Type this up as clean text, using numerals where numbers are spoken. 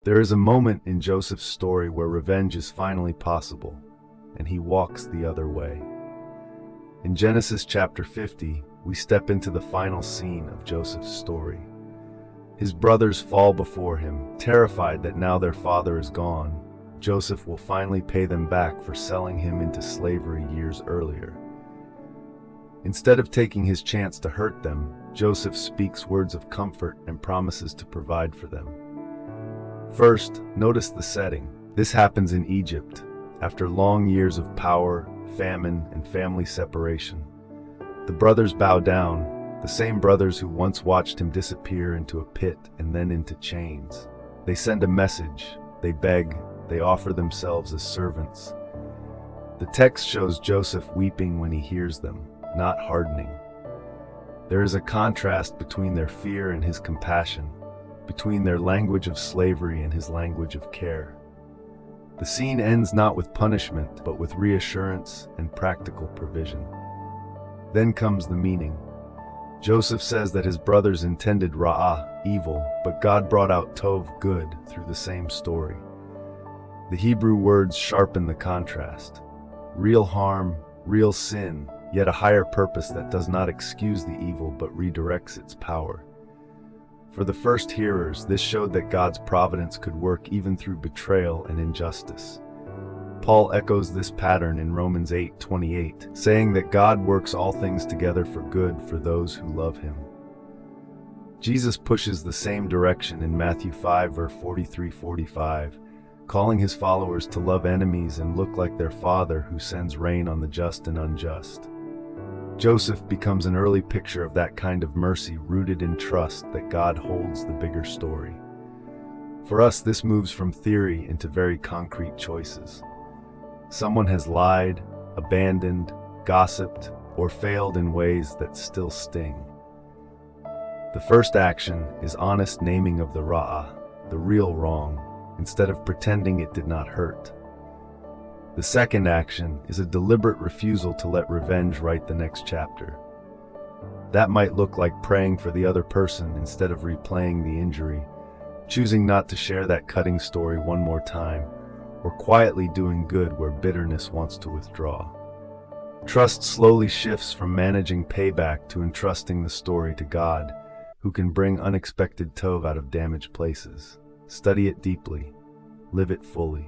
There is a moment in Joseph's story where revenge is finally possible, and he walks the other way. In Genesis chapter 50, we step into the final scene of Joseph's story. His brothers fall before him, terrified that now their father is gone, Joseph will finally pay them back for selling him into slavery years earlier. Instead of taking his chance to hurt them, Joseph speaks words of comfort and promises to provide for them. First, notice the setting. This happens in Egypt, after long years of power, famine, and family separation. The brothers bow down, the same brothers who once watched him disappear into a pit and then into chains. They send a message, they beg, they offer themselves as servants. The text shows Joseph weeping when he hears them, not hardening. There is a contrast between their fear and his compassion, between their language of slavery and his language of care. The scene ends not with punishment, but with reassurance and practical provision. Then comes the meaning. Joseph says that his brothers intended ra'ah, evil, but God brought out tov, good, through the same story. The Hebrew words sharpen the contrast. Real harm, real sin, yet a higher purpose that does not excuse the evil but redirects its power. For the first hearers, this showed that God's providence could work even through betrayal and injustice. Paul echoes this pattern in Romans 8:28, saying that God works all things together for good for those who love him. Jesus pushes the same direction in Matthew 5 verse 43-45, calling his followers to love enemies and look like their Father who sends rain on the just and unjust. Joseph becomes an early picture of that kind of mercy rooted in trust that God holds the bigger story. For us, this moves from theory into very concrete choices. Someone has lied, abandoned, gossiped, or failed in ways that still sting. The first action is honest naming of the ra'ah, the real wrong, instead of pretending it did not hurt. The second action is a deliberate refusal to let revenge write the next chapter. That might look like praying for the other person instead of replaying the injury, choosing not to share that cutting story one more time, or quietly doing good where bitterness wants to withdraw. Trust slowly shifts from managing payback to entrusting the story to God, who can bring unexpected tov out of damaged places. Study it deeply, live it fully.